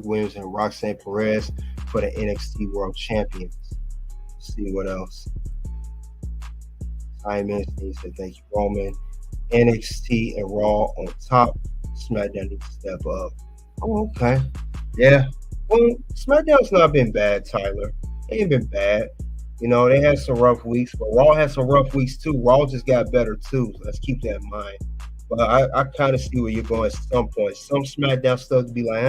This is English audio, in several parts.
Williams and Roxanne Perez for the NXT World Champions. Let's see what else. Simon, he said, thank you, Roman. NXT and Raw on top. SmackDown needs to step up. Oh, okay. Yeah. Well, SmackDown's not been bad, Tyler. They ain't been bad. They had some rough weeks, but Raw had some rough weeks too. Raw just got better too. So let's keep that in mind. But I kind of see where you're going at some point. Some SmackDown stuff to be like,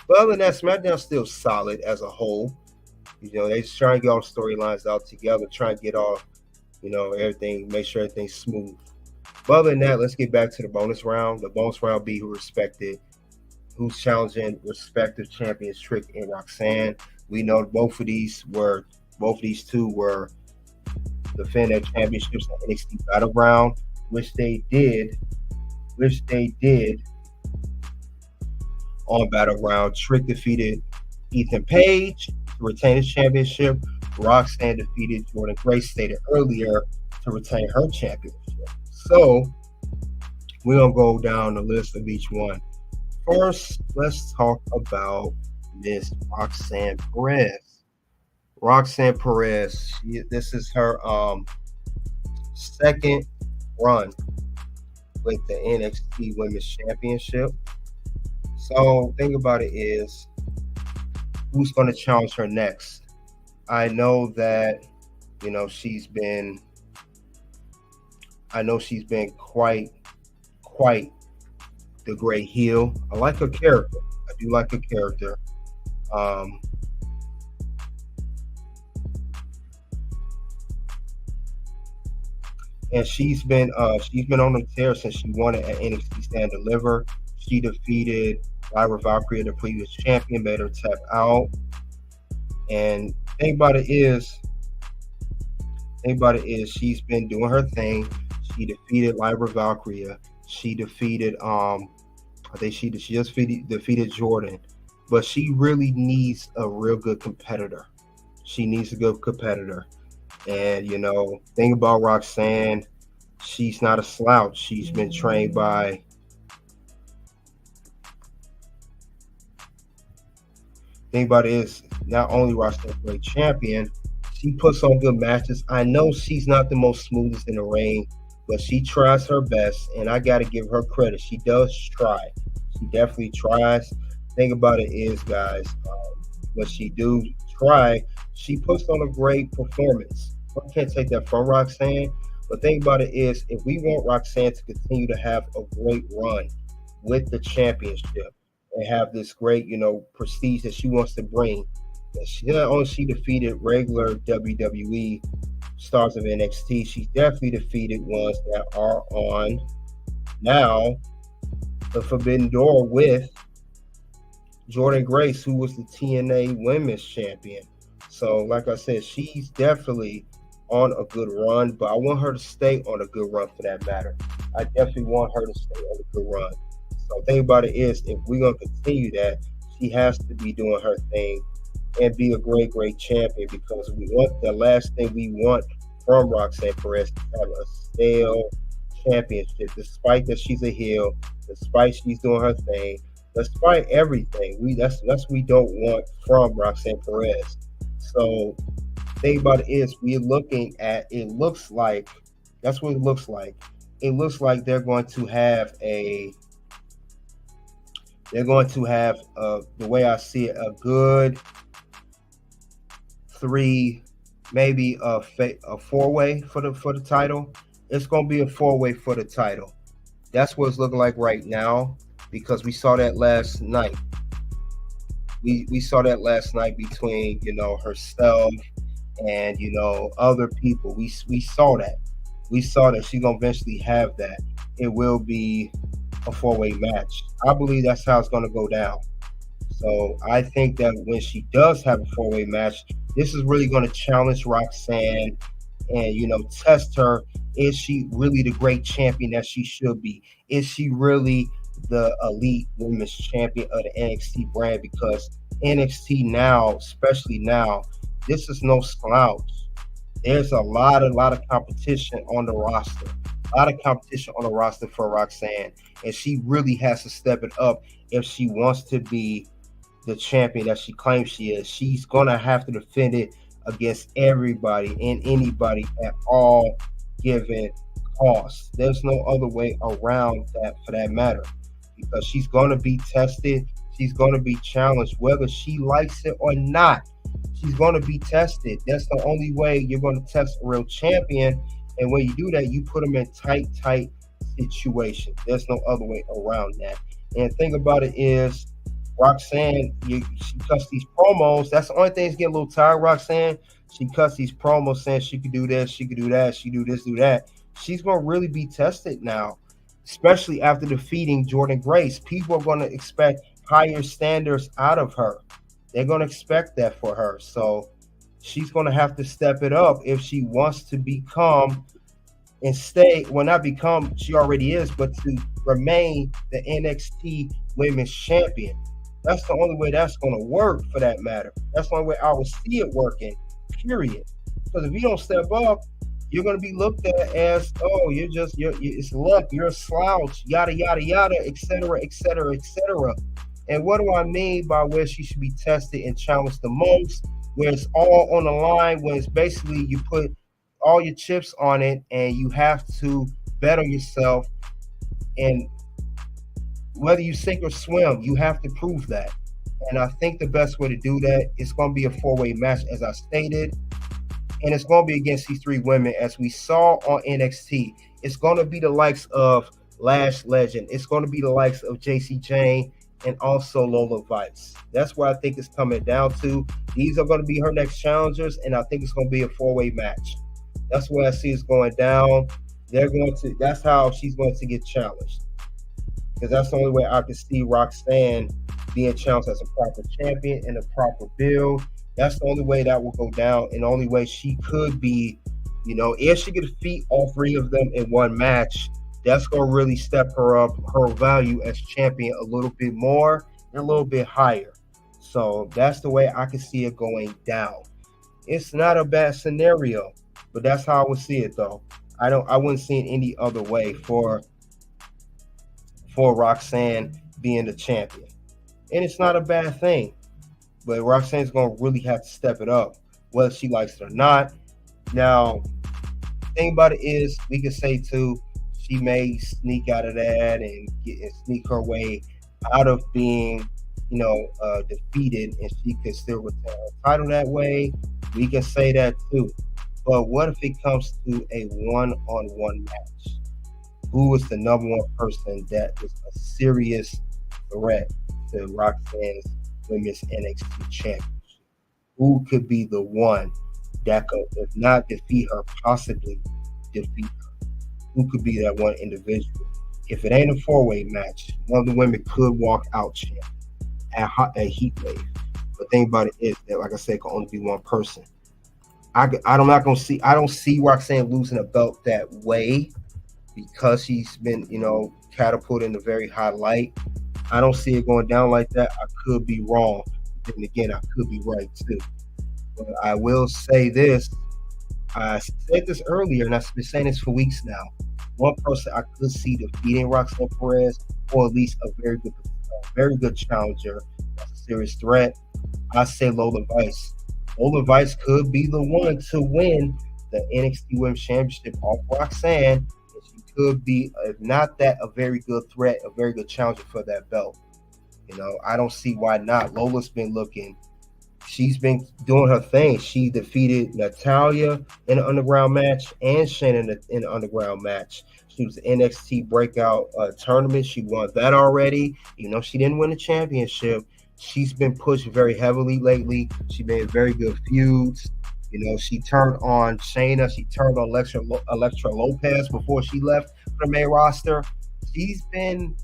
But other than that, SmackDown's still solid as a whole. They just try and get all the storylines out together, try and get all, everything, make sure everything's smooth. But other than that, let's get back to the bonus round. The bonus round be who's challenging respective champions, Trick and Roxanne. We know both of these two were defending their championships on NXT Battleground, which they did on Battleground. Trick defeated Ethan Page to retain his championship. Roxanne defeated Jordan Grace, stated earlier, to retain her championship. So we're going to go down the list of each one. First, let's talk about Miss Roxanne Perez. Roxanne Perez, this is her second run with the NXT Women's Championship. So, thing about it is, who's going to challenge her next? I know that, she's been quite the great heel. I like her character. I do like her character. And she's been on the tear since she won it at NXT Stand Deliver. She defeated Lyra Valkyria, the previous champion, made her tap out. And thing about it is, she's been doing her thing. She defeated Lyra Valkyria. She defeated I think she just defeated Jordan. But she really needs a real good competitor. She needs a good competitor. And, thing about Roxanne, she's not a slouch. She's been trained by thing about it is, not only Roxanne a great champion, she puts on good matches. I know she's not the most smoothest in the ring, but she tries her best, and I got to give her credit. She does try. She definitely tries. Thing about it is, guys, when she do try, she puts on a great performance. I can't take that from Roxanne, but thing about it is, if we want Roxanne to continue to have a great run with the championship and have this great, prestige that she wants to bring, not only she defeated regular WWE stars of NXT, she's definitely defeated ones that are on now the Forbidden Door with Jordan Grace, who was the TNA Women's Champion. So, like I said, she's definitely on a good run, but I want her to stay on a good run for that matter. I definitely want her to stay on a good run. So, the thing about it is, if we're going to continue that, she has to be doing her thing and be a great, great champion, because the last thing we want from Roxanne Perez to have a stale championship, despite that she's a heel, despite she's doing her thing, despite everything. That's what we don't want from Roxanne Perez. So the thing about it is, we're looking at, it looks like, that's what it looks like. It looks like they're going to have the way I see it, a good three, maybe a four-way for the title. It's going to be a four-way for the title. That's what it's looking like right now, because we saw that last night. We saw that last night between, herself and, other people. We saw that. We saw that she's going to eventually have that. It will be a four-way match. I believe that's how it's going to go down. So I think that when she does have a four-way match, this is really going to challenge Roxanne and, test her. Is she really the great champion that she should be? Is she really the elite women's champion of the NXT brand? Because NXT now, especially now, this is no slouch. There's a lot of competition on the roster. A lot of competition on the roster for Roxanne. And she really has to step it up if she wants to be the champion that she claims she is. She's gonna have to defend it against everybody and anybody at all given costs. There's no other way around that for that matter. Because she's gonna be tested, she's gonna be challenged, whether she likes it or not. She's gonna be tested. That's the only way you're gonna test a real champion. And when you do that, you put them in tight situations. There's no other way around that. And the thing about it is, Roxanne, she cuts these promos. That's the only thing that's getting a little tired, Roxanne. She cuts these promos saying she could do this, she could do that, she do this, do that. She's going to really be tested now, especially after defeating Jordan Grace. People are going to expect higher standards out of her. They're going to expect that for her. So she's going to have to step it up if she wants to become and stay, well, not become, she already is, but to remain the NXT Women's Champion. That's the only way that's going to work for that matter. That's the only way I will see it working, period. Because if you don't step up, you're going to be looked at as, oh, it's luck, you're a slouch, yada, yada, yada, etc., etc., etc. And what do I mean by where she should be tested and challenged the most? Where it's all on the line, where it's basically you put all your chips on it and you have to bet on yourself. And whether you sink or swim, you have to prove that. And I think the best way to do that is going to be a four-way match, as I stated. And it's going to be against these three women, as we saw on NXT. It's going to be the likes of Lash Legend. It's going to be the likes of JC Jane and also Lola Vice. That's what I think it's coming down to. These are going to be her next challengers, and I think it's going to be a four-way match. That's what I see is going down. That's how she's going to get challenged. Because that's the only way I can see Roxanne being challenged as a proper champion in a proper build. That's the only way that will go down, and the only way she could be, if she could defeat all three of them in one match, that's going to really step her up, her value as champion a little bit more and a little bit higher. So that's the way I can see it going down. It's not a bad scenario, but that's how I would see it, though. I wouldn't see it any other way for Roxanne being the champion. And it's not a bad thing. But Roxanne's going to really have to step it up, whether she likes it or not. Now, the thing about it is, we can say, too, she may sneak out of that and sneak her way out of being, defeated, and she could still retain her title that way. We can say that, too. But what if it comes to a one-on-one match? Who is the number one person that is a serious threat to Roxanne's Women's NXT Championship? Who could be the one that could, if not defeat her, possibly defeat her? Who could be that one individual? If it ain't a four-way match, one of the women could walk out champion at Heatwave. The thing about it is that, like I said, it can only be one person. I don't see Roxanne losing a belt that way, because she's been, catapulted in a very high light. I don't see it going down like that. I could be wrong. And again, I could be right too. But I will say this. I said this earlier, and I've been saying this for weeks now. One person I could see defeating Roxanne Perez, or at least a very good challenger, that's a serious threat. I say Lola Vice. Lola Vice could be the one to win the NXT Women's Championship off Roxanne. Could be, if not that, a very good threat, a very good challenger for that belt. I don't see why not. Lola's been looking. She's been doing her thing. She defeated Natalya in an underground match and Shannon in an underground match. She was NXT Breakout tournament. She won that already. She didn't win the championship. She's been pushed very heavily lately. She's been in very good feuds. She turned on Shayna. She turned on Elektra Lopez before she left for the main roster. She's been,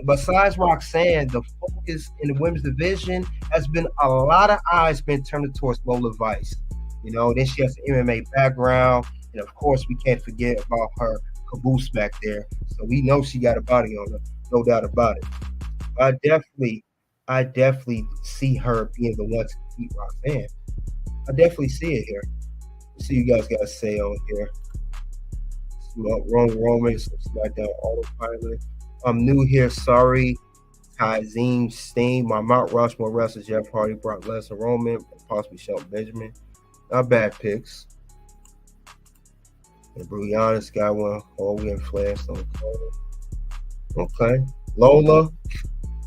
besides Roxanne, the focus in the women's division has been a lot of eyes been turned towards Lola Vice. Then she has an MMA background. And, of course, we can't forget about her caboose back there. So we know she got a body on her, no doubt about it. I definitely see her being the one to beat Roxanne. I definitely see it here. Let's see what you guys got to say on here. Roman, SmackDown Autopilot. I'm new here. Sorry Kazim Steen, my Mount Rushmore wrestlers: Jeff Hardy, Brock Lesnar, Roman, possibly Shelton Benjamin. Not bad picks. And Brianna's got one. Hogan, Flair, Stone Cold. Okay. Lola.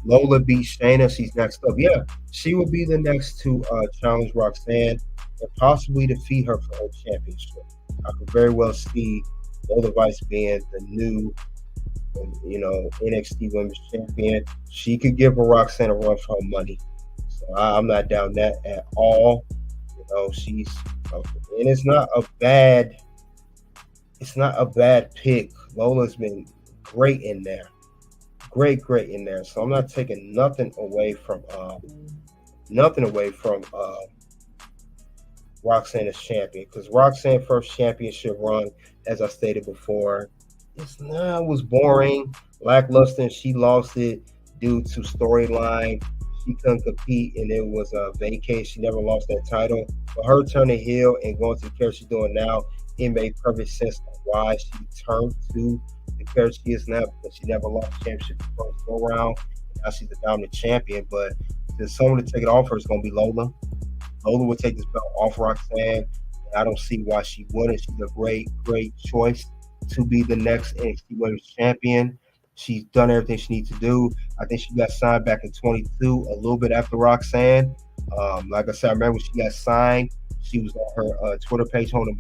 Lola beats Shayna. She's next up. Yeah, she will be the next to challenge Roxanne and possibly defeat her for her championship. I could very well see Lola Vice being the new, NXT Women's Champion. She could give her Roxanne a run for her money. So I'm not down that at all. She's and it's not a bad pick. Lola's been great in there. Great in there. So I'm not taking nothing away from Roxanne as champion, because Roxanne first championship run, as I stated before, was boring, lackluster, and she lost it due to storyline. She couldn't compete, and it was a vacate. She never lost that title. But her turning heel and going to the character she's doing now, it made perfect sense of why she turned to the character she is now, because she never lost the championship the first go round. Now she's the dominant champion. But there's someone to take it off her, it's going to be Lola. Lola would take this belt off Roxanne. I don't see why she wouldn't. She's a great choice to be the next NXT Women's Champion. She's done everything she needs to do. I think she got signed back in 22, a little bit after Roxanne. Like I said, I remember when she got signed, she was on her Twitter page holding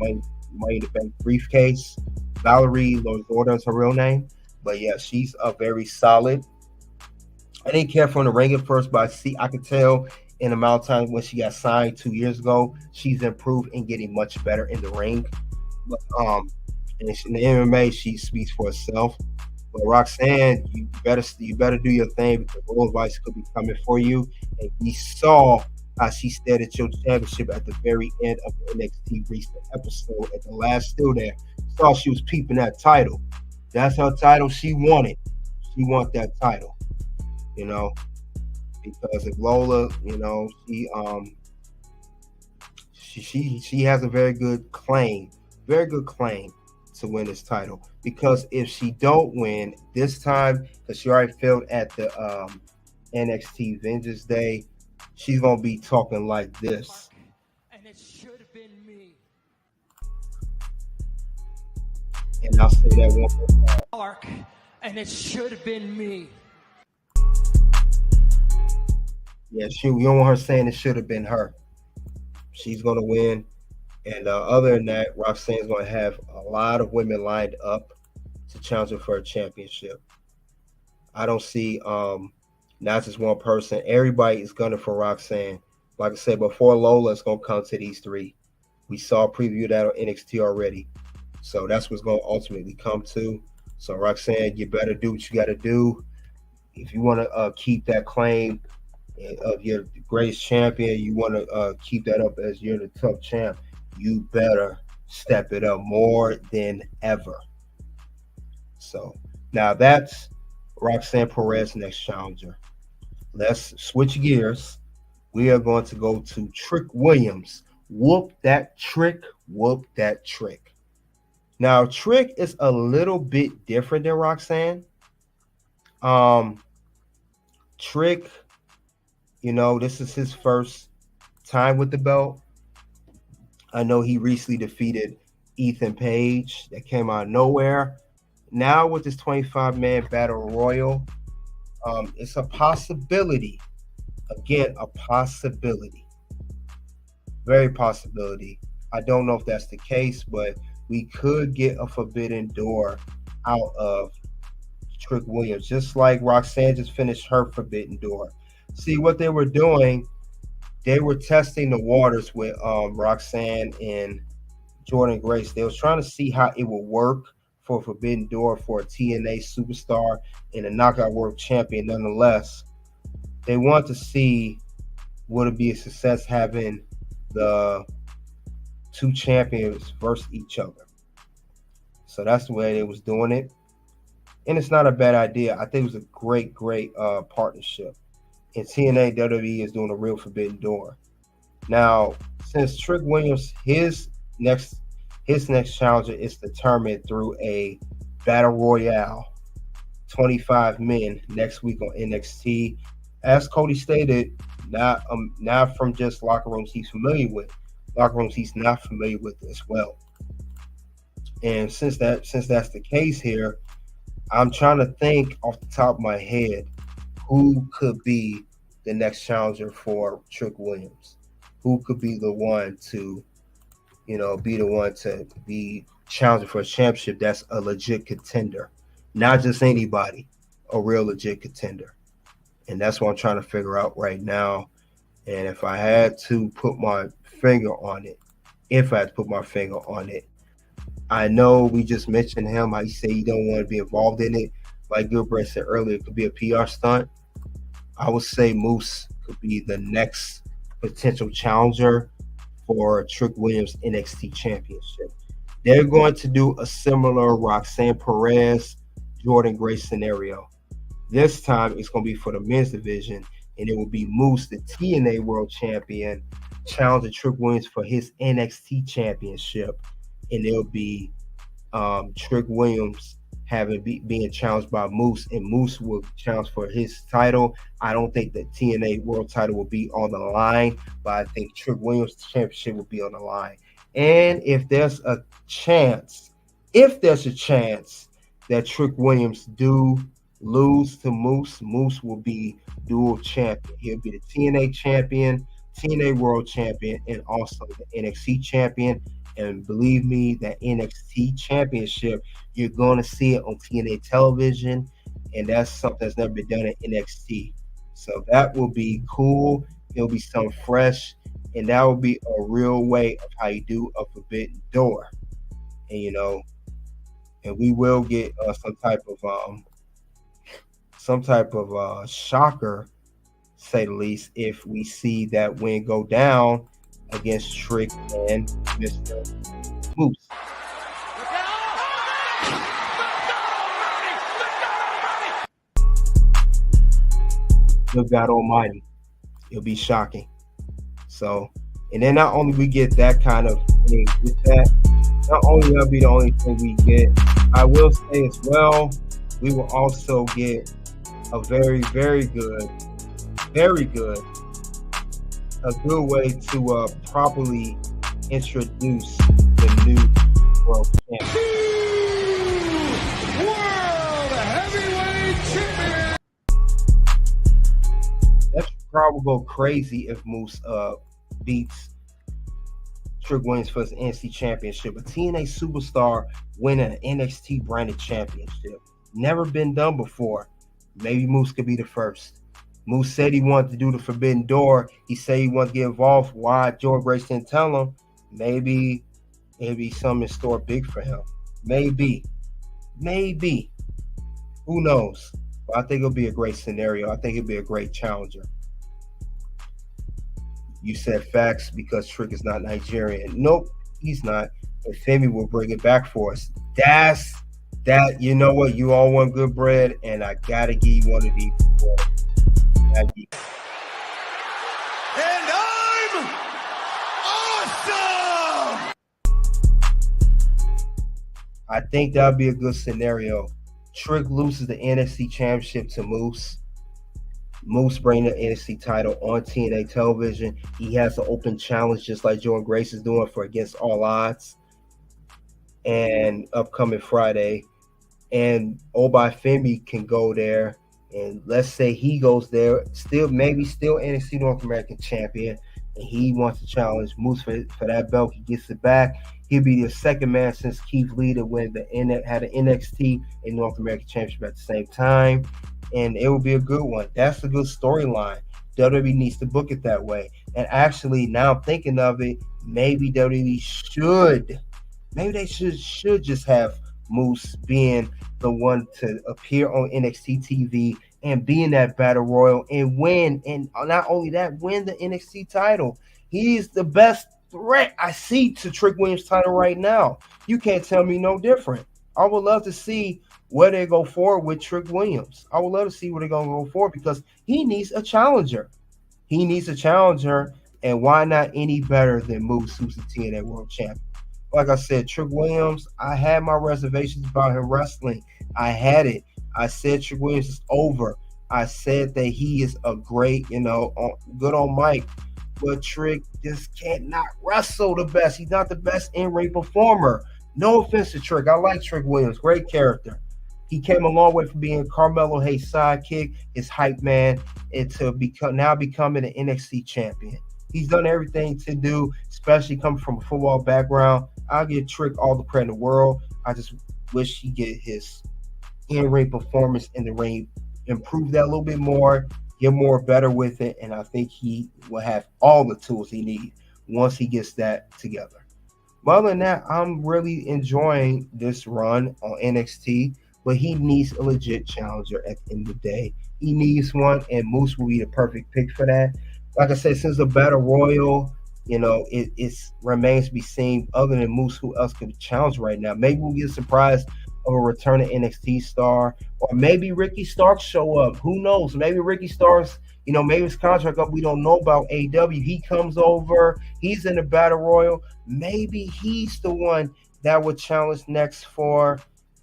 Money in the Bank briefcase. Valerie Lozorda is her real name. But yeah, she's very solid. I didn't care for her in the ring at first, but I could tell in the amount of time when she got signed 2 years ago, she's improved and getting much better in the ring. But in the MMA, she speaks for herself. But Roxanne, you better do your thing, because Roll Vice could be coming for you. And we saw how she stayed at your championship at the very end of the NXT recent episode at the last still there. Saw she was peeping that title. That's her title she wanted. She want that title, because if Lola, she has a very good claim to win this title. Because if she don't win this time, because she already failed at the NXT Vengeance Day, she's gonna be talking like this. And it should have been me. And I'll say that one more time. And it should have been me. Yeah, you don't want her saying it should have been her. She's gonna win. And other than that, Roxanne's going to have a lot of women lined up to challenge her for a championship. I don't see not just one person. Everybody is gunning for Roxanne. Like I said, before Lola, it's going to come to these three. We saw a preview of that on NXT already. So that's what's going to ultimately come to. So Roxanne, you better do what you got to do. If you want to keep that claim of your greatest champion, you want to keep that up as you're the top champ, you better step it up more than ever. So now that's Roxanne Perez, next challenger. Let's switch gears. We are going to go to Trick Williams. Whoop that trick. Now, Trick is a little bit different than Roxanne. Trick, this is his first time with the belt. I know he recently defeated Ethan Page. That came out of nowhere. Now with this 25-man battle royal, it's a possibility. Again, a possibility. Very possibility. I don't know if that's the case, but we could get a forbidden door out of Trick Williams, just like Roxanne just finished her forbidden door. See, what they were doing, they were testing the waters with Roxanne and Jordan Grace. They was trying to see how it would work for a forbidden door for a TNA superstar and a knockout world champion. Nonetheless, they want to see would it be a success having the two champions versus each other. So that's the way they was doing it. And it's not a bad idea. I think it was a great partnership. And TNA WWE is doing a real forbidden door. Now, since Trick Williams, his next challenger is determined through a battle royale. 25 men next week on NXT. As Cody stated, not from just locker rooms he's familiar with, locker rooms he's not familiar with as well. And since that's the case here, I'm trying to think off the top of my head who could be the next challenger for Trick Williams. Who could be the one to, be the one to be challenging for a championship that's a legit contender, not just anybody, a real legit contender. And that's what I'm trying to figure out right now. And if I had to put my finger on it, I know we just mentioned him. I say you don't want to be involved in it. Like Gilbert said earlier, it could be a PR stunt. I would say Moose could be the next potential challenger for Trick Williams NXT Championship. They're going to do a similar Roxanne Perez, Jordan Grace scenario. This time it's going to be for the men's division, and it will be Moose, the TNA World Champion, challenging Trick Williams for his NXT Championship, and it'll be Trick Williams being challenged by Moose, and Moose will challenge for his title. I don't think the TNA World title will be on the line, but I think Trick Williams' championship will be on the line. And if there's a chance that Trick Williams do lose to Moose, Moose will be dual champion. He'll be the TNA champion, TNA World champion, and also the NXT champion. And believe me, that NXT championship, you're going to see it on TNA television, and that's something that's never been done at NXT. So that will be cool. It'll be something fresh, and that will be a real way of how you do a Forbidden Door. And and we will get some type of shocker, say the least, if we see that win go down against Trick and Mr. Moose. Good God Almighty. It'll be shocking. So, and then not only we get that kind of thing with that, not only that'll be the only thing we get, I will say as well, we will also get a very, very good, a good way to properly introduce the new world champion. World Heavyweight Champion. That probably go crazy if Moose beats Trick Williams for his NXT championship. A TNA superstar winning an NXT branded championship. Never been done before. Maybe Moose could be the first. Moose said he wanted to do the Forbidden Door. He said he wanted to get involved. Why Jordan Grace didn't tell him? Maybe it'll be something in store big for him. Maybe. Who knows? But I think it'll be a great scenario. I think it'll be a great challenger. You said facts because Trick is not Nigerian. Nope, he's not. And Femi will bring it back for us. That, you know what? You all want good bread, and I gotta give you one of these. And I'm awesome! I think that'll be a good scenario. Trick loses the NXT championship to Moose. Moose bringing the NXT title on TNA television. He has an open challenge just like Jordan Grace is doing for Against All Odds and upcoming Friday. And Obai Femi can go there, and let's say he goes there, still NXT North American champion, and he wants to challenge Moose for that belt. He gets it back. He'll be the second man since Keith Lee to win had an NXT and North American championship at the same time, and it will be a good one. That's a good storyline. WWE needs to book it that way. And actually, now I'm thinking of it, maybe WWE should just have Moose being the one to appear on NXT TV and be in that battle royal and win. And not only that, win the NXT title. He's the best threat I see to Trick Williams' title right now. You can't tell me no different. I would love to see where they go forward with Trick Williams. I would love to see where they're going to go forward because he needs a challenger. And why not any better than Moose, who's the TNA World Champion? Like I said, Trick Williams, I had my reservations about him wrestling. I had it. I said Trick Williams is over. I said that he is a great, good on mic, but Trick just can't not wrestle the best. He's not the best in-ring performer. No offense to Trick. I like Trick Williams. Great character. He came a long way from being Carmelo Hayes' sidekick, his hype man, and to becoming an NXT champion. He's done everything to do, especially coming from a football background. I'll give Trick all the credit in the world. I just wish he get his in-ring performance in the ring, improve that a little bit more, get more better with it, and I think he will have all the tools he needs once he gets that together. But other than that, I'm really enjoying this run on NXT, but he needs a legit challenger at the end of the day. He needs one, and Moose will be the perfect pick for that. Like I said, since the Battle Royal, it remains to be seen. Other than Moose, who else could challenge right now? Maybe we'll get surprised of a return of NXT star, or maybe Ricky Starks show up. Who knows? Maybe Ricky Starks, maybe his contract up. We don't know about AW. He comes over. He's in the Battle Royal. Maybe he's the one that would challenge next for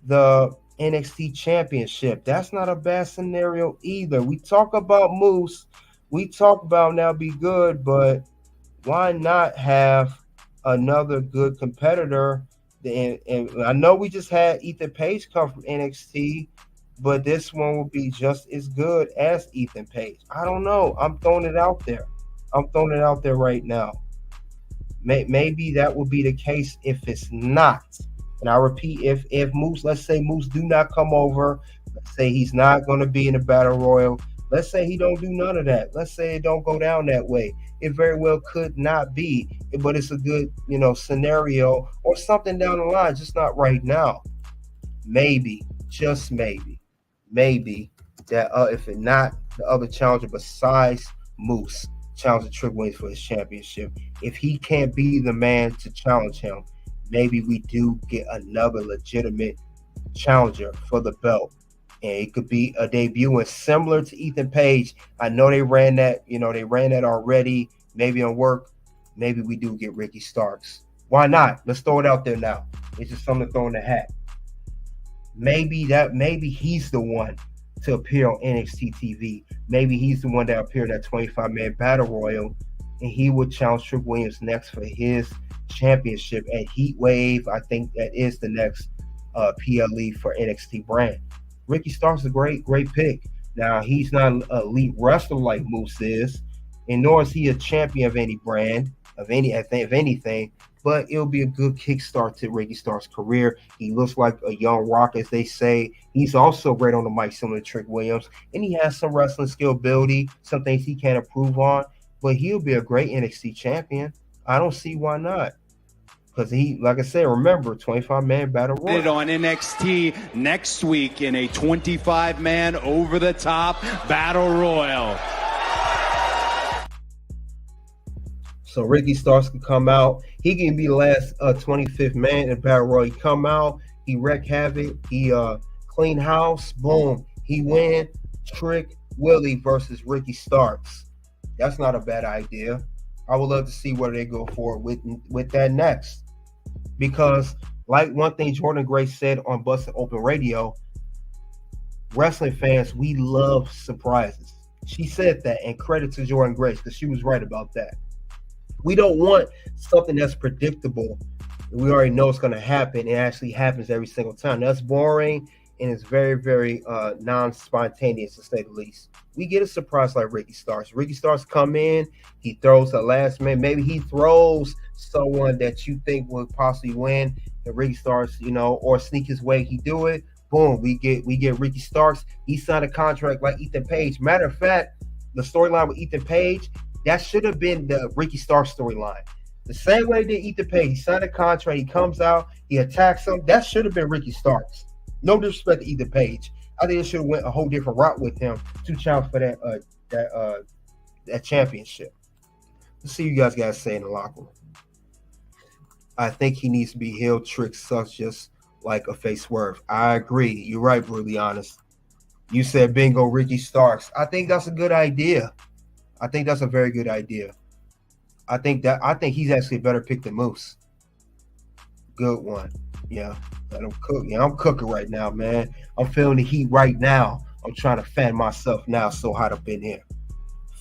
the NXT Championship. That's not a bad scenario either. We talk about Moose. We talk about Now Be Good, but why not have another good competitor? And I know we just had Ethan Page come from NXT, but this one will be just as good as Ethan Page. I don't know. I'm throwing it out there. I'm throwing it out there right now. Maybe that will be the case if it's not. And I repeat, if Moose, let's say Moose do not come over, let's say he's not going to be in the Battle Royal, let's say he don't do none of that. Let's say it don't go down that way. It very well could not be, but it's a good, scenario or something down the line, just not right now. Maybe, just maybe that if it not the other challenger besides Moose challenge Trick Williams for his championship, if he can't be the man to challenge him, maybe we do get another legitimate challenger for the belt. And it could be a debut and similar to Ethan Page. I know they ran that, already, maybe on work. Maybe we do get Ricky Starks. Why not? Let's throw it out there now. It's just something to throw in the hat. Maybe he's the one to appear on NXT TV. Maybe he's the one that appeared in that 25-man Battle Royal, and he would challenge Trick Williams next for his championship at Heat Wave. I think that is the next PLE for NXT brand. Ricky Starks is a great pick. Now, he's not an elite wrestler like Moose is, and nor is he a champion of any brand, of anything, but it'll be a good kickstart to Ricky Starks' career. He looks like a young rock, as they say. He's also great on the mic, similar to Trick Williams, and he has some wrestling skill ability, some things he can improve on, but he'll be a great NXT champion. I don't see why not. Because he, like I said, remember, 25-man Battle Royal. On NXT next week in a 25-man over-the-top Battle Royal. So Ricky Starks can come out. He can be the last 25th man in the Battle Royal. He come out, he wreak havoc, he clean house, boom, he win. Trick Willie versus Ricky Starks. That's not a bad idea. I would love to see where they go for with that next. Because, like one thing Jordan Grace said on Busted Open Radio, wrestling fans, we love surprises. She said that, and credit to Jordan Grace, because she was right about that. We don't want something that's predictable. We already know it's going to happen. It actually happens every single time. That's boring, and it's very, very non-spontaneous, to say the least. We get a surprise like Ricky Starks. Ricky Starks come in, he throws the last man. Maybe he throws someone that you think will possibly win, and Ricky Starks, or sneak his way. He do it. Boom, we get Ricky Starks. He signed a contract like Ethan Page. Matter of fact, the storyline with Ethan Page, that should have been the Ricky Starks storyline. The same way they did Ethan Page. He signed a contract. He comes out. He attacks him. That should have been Ricky Starks. No disrespect to Ethan Page. I think it should have went a whole different route with him to challenge for that championship. Let's see what you guys say in the locker room. I think he needs to be heel. Trick sucks just like a face swerve. I agree. You're right, brutally honest. You said bingo, Ricky Starks. I think that's a good idea. I think that's a very good idea. I think he's actually a better pick than Moose. Good one. Yeah, let him cook. Yeah, I'm cooking right now, man. I'm feeling the heat right now. I'm trying to fan myself now. So hot up in here.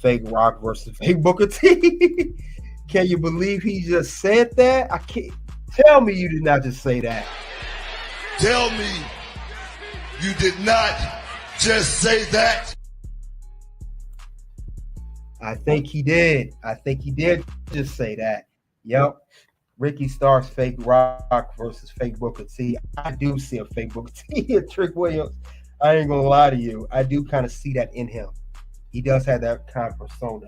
Fake Rock versus Fake Booker T. Can you believe he just said that? I can't. Tell me you did not just say that. Tell me you did not just say that. I think he did. I think he did just say that. Yep. Ricky Starks, Fake Rock versus Fake Booker T. I do see a Fake Booker T and Trick Williams. I ain't gonna lie to you. I do kind of see that in him. He does have that kind of persona.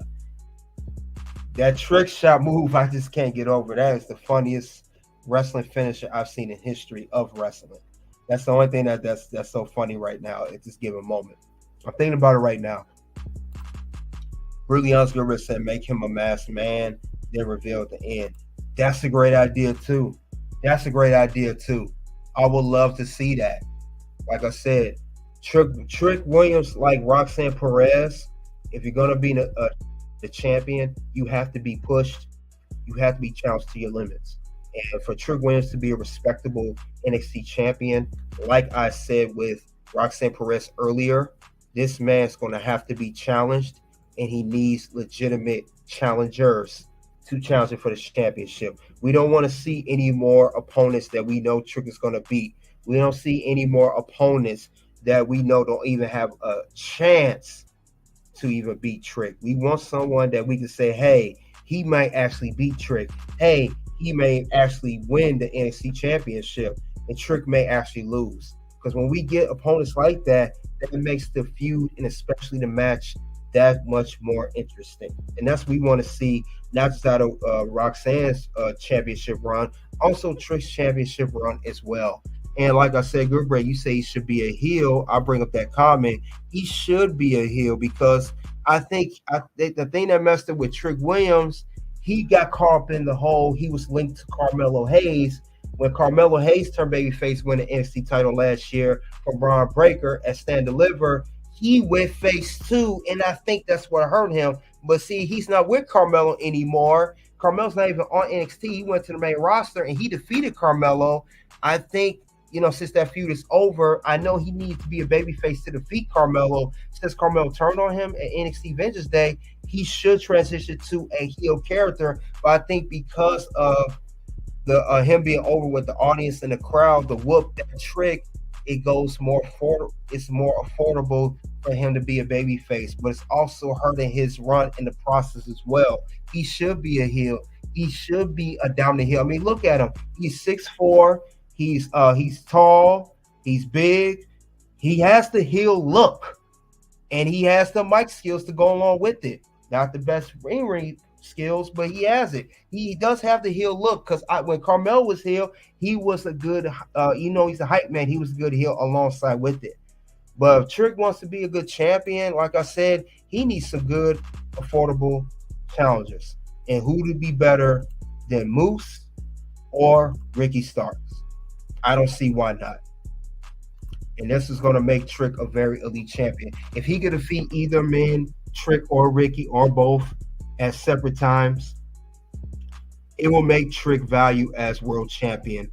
That trick shot move, I just can't get over. That is the funniest wrestling finisher I've seen in history of wrestling. That's the only thing that's so funny right now at this given moment. I'm thinking about it right now. Really Osgood said make him a masked man, then reveal at the end. That's a great idea too. That's a great idea too. I would love to see that. Like I said, Trick Williams, like Roxanne Perez, if you're gonna be the champion, you have to be pushed. You have to be challenged to your limits. And for Trick Williams to be a respectable NXT champion, like I said with Roxanne Perez earlier, this man's gonna have to be challenged, and he needs legitimate challengers to challenge him for the championship. We don't want to see any more opponents that we know Trick is going to beat. We don't see any more opponents that we know don't even have a chance to even beat Trick. We want someone that we can say, hey, he might actually beat Trick. Hey, he may actually win the NXT championship, and Trick may actually lose. Because when we get opponents like that, that makes the feud and especially the match that much more interesting. And that's what we want to see, not just out of Roxanne's championship run, also Trick's championship run as well. And like I said, Good Break, you say he should be a heel. I'll bring up that comment. He should be a heel because I think the thing that messed up with Trick Williams, he got caught up in the whole, he was linked to Carmelo Hayes. When Carmelo Hayes turned babyface, won the NXT title last year from Braun Breaker at Stand Deliver, he went face too, and I think that's what hurt him. But see, he's not with Carmelo anymore. Carmelo's not even on NXT. He went to the main roster and he defeated Carmelo. I think, since that feud is over, I know he needs to be a babyface to defeat Carmelo. Since Carmelo turned on him at NXT Vengeance Day, he should transition to a heel character. But I think because of the him being over with the audience and the crowd, the whoop, that Trick, it goes more it's more affordable for him to be a baby face, but it's also hurting his run in the process as well. He should be a heel. He should be a down the hill. I mean, look at him. He's 6'4". He's tall. He's big. He has the heel look, and he has the mic skills to go along with it. Not the best ring skills, but he has it. He does have the heel look because when Carmel was heel, he was a good, he's a hype man. He was a good heel alongside with it. But if Trick wants to be a good champion, like I said, he needs some good, affordable challengers. And who would be better than Moose or Ricky Starks? I don't see why not. And this is going to make Trick a very elite champion. If he could defeat either man, Trick or Ricky or both at separate times, it will make Trick value as world champion,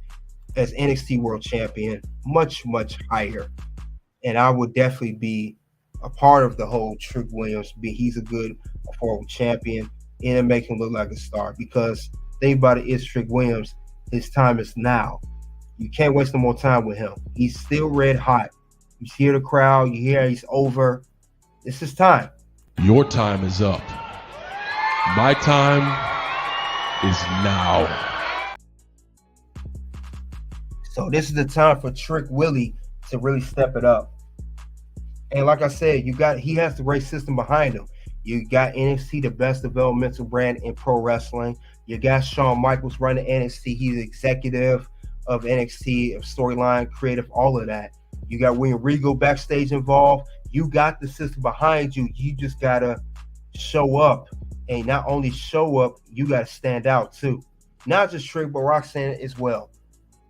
as NXT world champion, much, much higher. And I would definitely be a part of the whole Trick Williams. He's a good, affordable champion, and it make him look like a star. Because the thing about it is Trick Williams, his time is now. You can't waste no more time with him. He's still red hot. You hear the crowd, you hear he's over. It's his time. Your time is up. My time is now. So this is the time for Trick Willie to really step it up. And like I said, he has the right system behind him. You got NXT, the best developmental brand in pro wrestling. You got Shawn Michaels running NXT. He's executive of NXT, of storyline, creative, all of that. You got William Regal backstage involved. You got the system behind you. You just got to show up. And not only show up, you got to stand out too. Not just Trick, but Roxanne as well.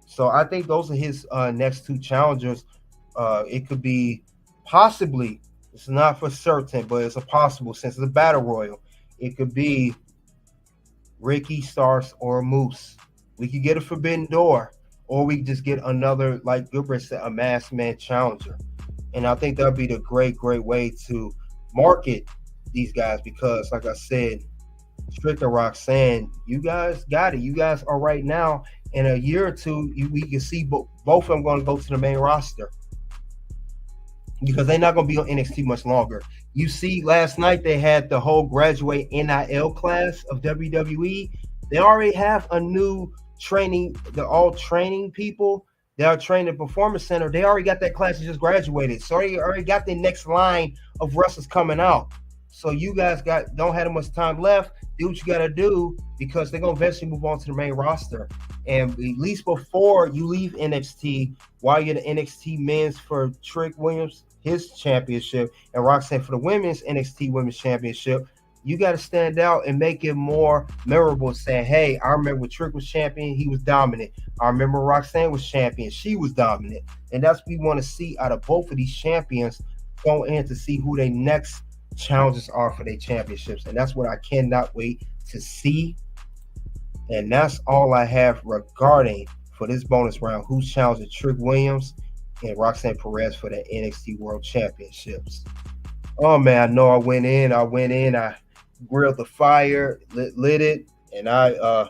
So I think those are his next two challengers. It could be possibly, it's not for certain, but it's a possible since it's a battle royal. It could be Ricky Starks or Moose. We could get a Forbidden Door. or we just get another, like Gilbert said, a mass man challenger. And I think that would be the great way to market these guys because, like I said, Strick and Roxanne, you guys got it. You guys are right now in a year or two. We can see both of them going to go to the main roster because they're not going to be on NXT much longer. You see, last night they had the whole graduate NIL class of WWE. They already have a new training. They're all training people. They are training the Performance Center. They already got that class that just graduated. So they already got the next line of wrestlers coming out. So you guys don't have much time left. Do what you got to do because they're going to eventually move on to the main roster. And at least before you leave NXT, while you're the NXT men's for Trick Williams, his championship, and Roxanne for the women's NXT women's championship, you got to stand out and make it more memorable, saying, hey, I remember when Trick was champion, he was dominant. I remember Roxanne was champion, she was dominant. And that's what we want to see out of both of these champions going in to see who their next challenges are for their championships. And that's what I cannot wait to see. And that's all I have regarding for this bonus round, who's challenging Trick Williams and Roxanne Perez for the NXT World Championships. Oh man, I know I went in, I grilled the fire, lit it, and I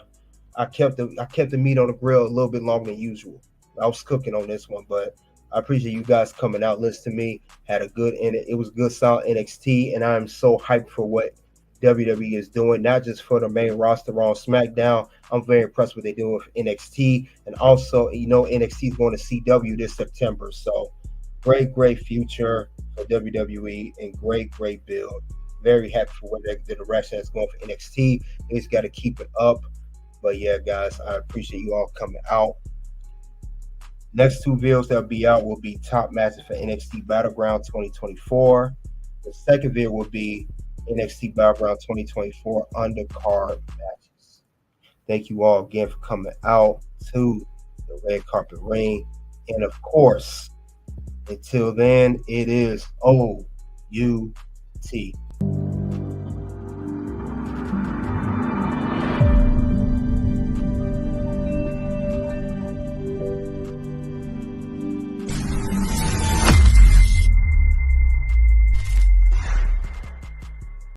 kept the meat on the grill a little bit longer than usual. I was cooking on this one, but I appreciate you guys coming out, listening to me. Had a good in it. It was good solid NXT, and I'm so hyped for what WWE is doing, not just for the main roster on SmackDown. I'm very impressed with what they're doing with NXT, and also, NXT is going to CW this September. So great future for WWE and great build. Very happy for what the direction that's going for NXT. They just got to keep it up. But yeah, guys, I appreciate you all coming out. Next two videos that'll be out will be top matches for NXT Battleground 2024. The second video will be NXT Battleground 2024 undercard matches. Thank you all again for coming out to the red carpet ring. And of course, until then, it is OUT.